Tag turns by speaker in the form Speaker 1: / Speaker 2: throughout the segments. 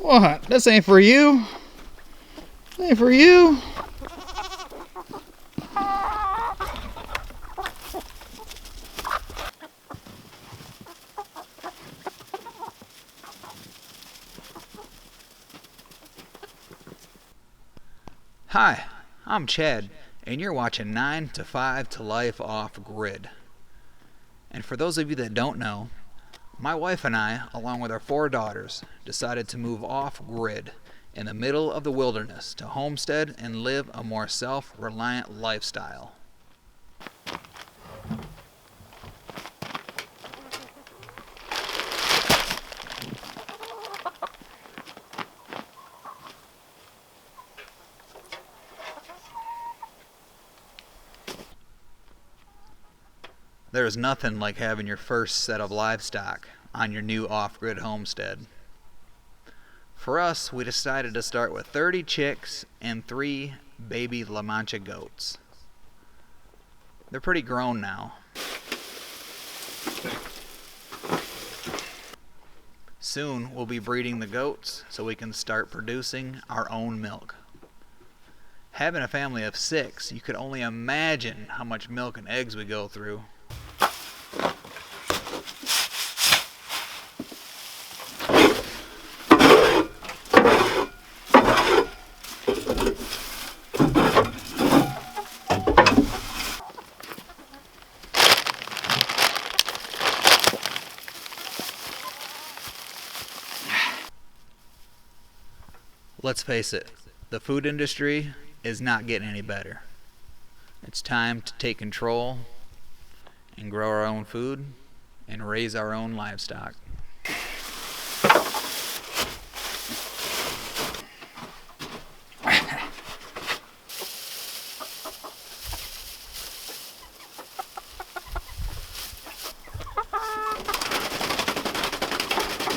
Speaker 1: What? This ain't for you. This ain't for you. Hi, I'm Chad, and you're watching 9 to 5 to Life Off Grid. And for those of you that don't know, my wife and I, along with our 4 daughters, decided to move off grid in the middle of the wilderness to homestead and live a more self-reliant lifestyle. There's nothing like having your first set of livestock on your new off-grid homestead. For us, we decided to start with 30 chicks and 3 baby La Mancha goats. They're pretty grown now. Soon we'll be breeding the goats so we can start producing our own milk. Having a family of 6, you could only imagine how much milk and eggs we go through. Let's face it, the food industry is not getting any better. It's time to take control and grow our own food and raise our own livestock.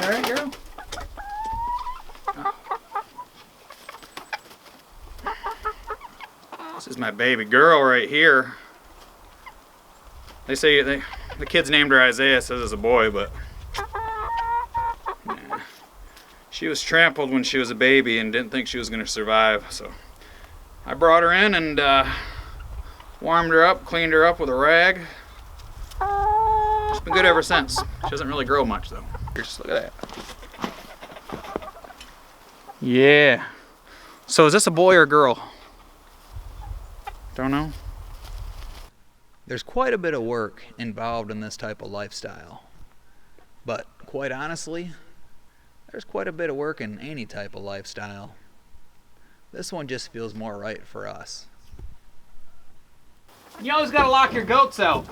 Speaker 1: All right, girl. This is my baby girl right here. They say the kids named her Isaiah, says it's a boy, but yeah. She was trampled when she was a baby and didn't think she was going to survive. So I brought her in and warmed her up, cleaned her up with a rag. She's been good ever since. She doesn't really grow much though. Here, just look at that. Yeah. So is this a boy or a girl? Don't know. There's quite a bit of work involved in this type of lifestyle. But quite honestly, there's quite a bit of work in any type of lifestyle. This one just feels more right for us. You always gotta lock your goats out.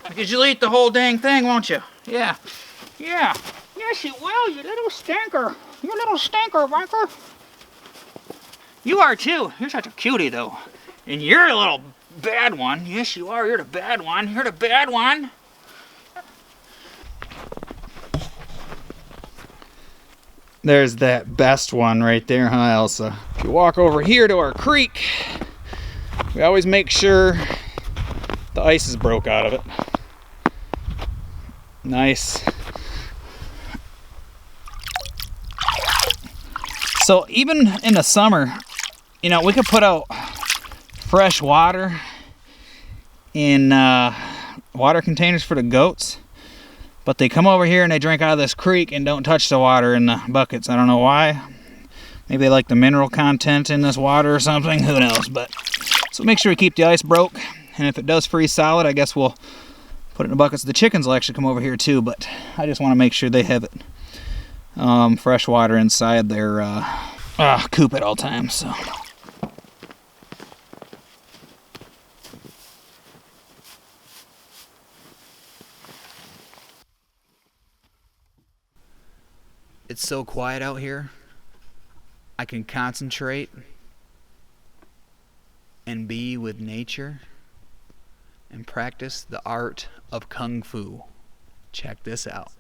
Speaker 1: Because you'll eat the whole dang thing, won't you? Yeah. Yeah. Yes, you will, you little stinker. You little stinker, Bunker. You are too. You're such a cutie, though. And you're a little bad one. Yes, you are. You're the bad one. You're the bad one. There's that best one right there, huh, Elsa? If you walk over here to our creek, we always make sure the ice is broke out of it. Nice. So even in the summer, you know, we could put out fresh water in water containers for the goats, but they come over here and they drink out of this creek and don't touch the water in the buckets. I don't know why. Maybe they like the mineral content in this water or something. Who knows? But so make sure we keep the ice broke, and if it does freeze solid, I guess we'll put it in the buckets. The chickens will actually come over here too, but I just want to make sure they have it fresh water inside their coop at all times. So. It's so quiet out here. I can concentrate and be with nature and practice the art of Kung Fu. Check this out.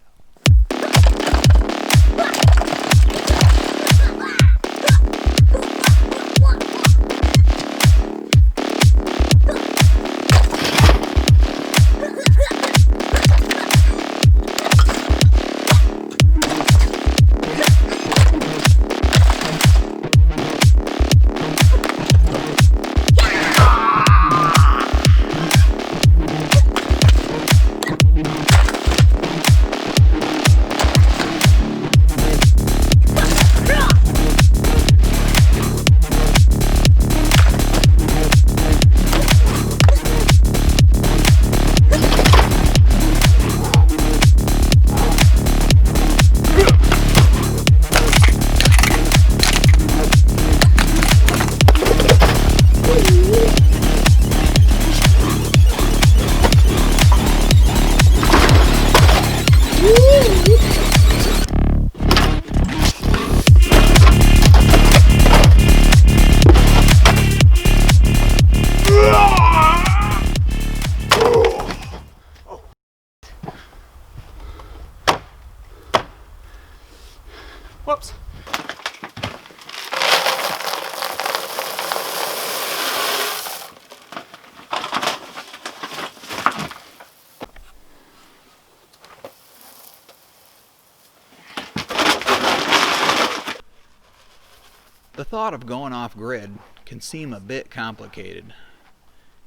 Speaker 1: The thought of going off-grid can seem a bit complicated.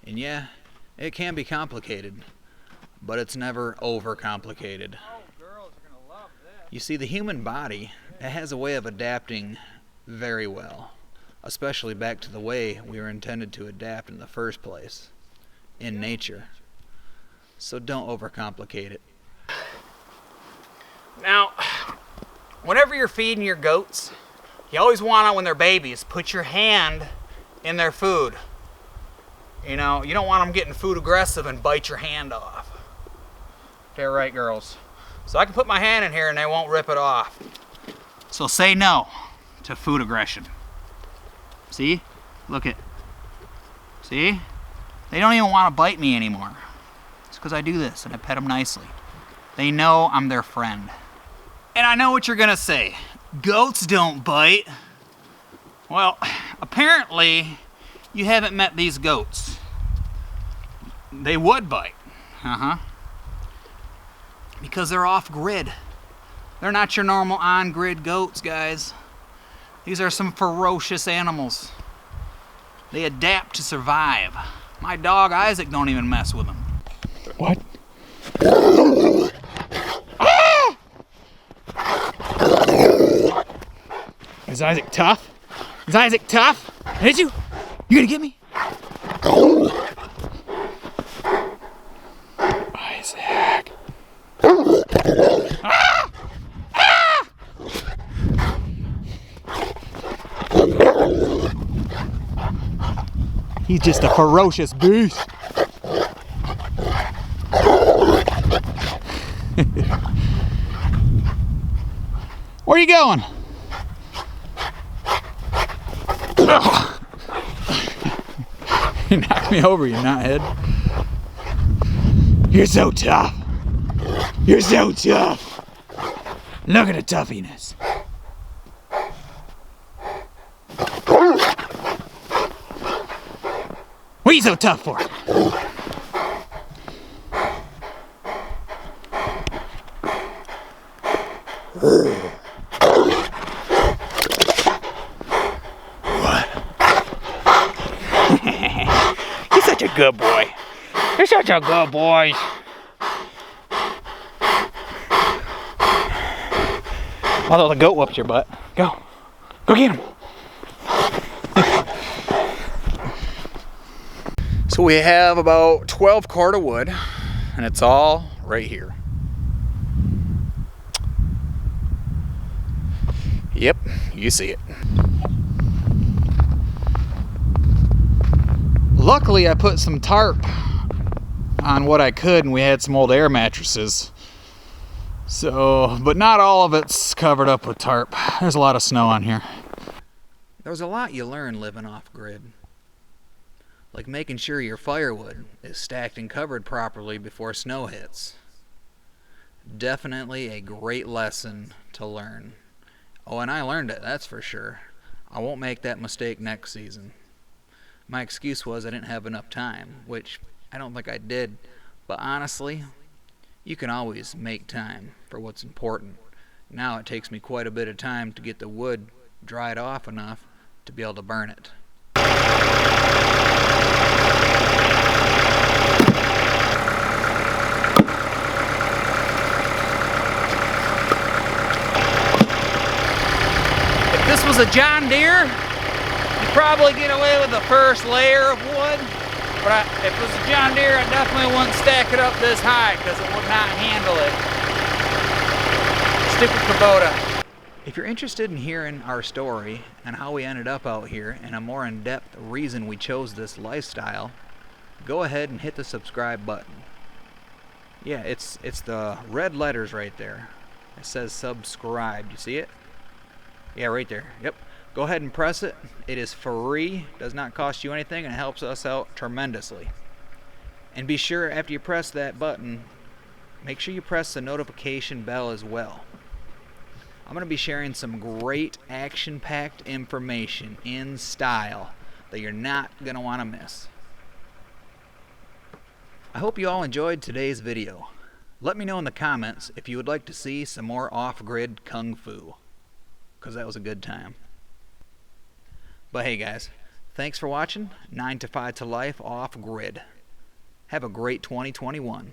Speaker 1: And yeah, it can be complicated, but it's never overcomplicated.
Speaker 2: Oh, girls are gonna love this.
Speaker 1: You see, the human body, it has a way of adapting very well, especially back to the way we were intended to adapt in the first place, in nature. So don't overcomplicate it. Now, whenever you're feeding your goats, you always want to, when they're babies, put your hand in their food. You know, you don't want them getting food aggressive and bite your hand off. Okay, right, girls. So I can put my hand in here and they won't rip it off. So say no to food aggression. See? Look at. See? They don't even want to bite me anymore. It's because I do this and I pet them nicely. They know I'm their friend. And I know what you're gonna say. Goats don't bite. Well, apparently you haven't met these goats. They would bite. Because they're off-grid. They're not your normal on-grid goats, guys. These are some ferocious animals. They adapt to survive. My dog Isaac don't even mess with them. What? Ah! Is Isaac tough? Is Isaac tough? Did you? You gonna get me? Isaac. Ah! Ah! He's just a ferocious beast. Where are you going? You knocked me over, you knothead. You're so tough. You're so tough. Look at the tuffiness. What are you so tough for? You're such a good boy. You're such a good boy. Although the goat whooped your butt. Go. Go get him. So we have about 12 cord of wood, and it's all right here. Yep, you see it. Luckily, I put some tarp on what I could, and we had some old air mattresses. So, but not all of it's covered up with tarp. There's a lot of snow on here. There's a lot you learn living off-grid. Like making sure your firewood is stacked and covered properly before snow hits. Definitely a great lesson to learn. Oh, and I learned it, that's for sure. I won't make that mistake next season. My excuse was I didn't have enough time, which I don't think I did. But honestly, you can always make time for what's important. Now it takes me quite a bit of time to get the wood dried off enough to be able to burn it. If this was a John Deere, you'd probably get away with the first layer of wood. But if it was a John Deere, I definitely wouldn't stack it up this high because it would not handle it. Stupid Kubota. If you're interested in hearing our story and how we ended up out here and a more in-depth reason we chose this lifestyle, go ahead and hit the subscribe button. Yeah, it's the red letters right there. It says subscribe. You see it? Yeah, right there. Yep. Go ahead and press it. It is free, does not cost you anything, and it helps us out tremendously. And be sure after you press that button, make sure you press the notification bell as well. I'm going to be sharing some great action-packed information in style that you're not going to want to miss. I hope you all enjoyed today's video. Let me know in the comments if you would like to see some more off-grid kung fu, because that was a good time. But hey guys, thanks for watching 9 to 5 to Life off grid. Have a great 2021.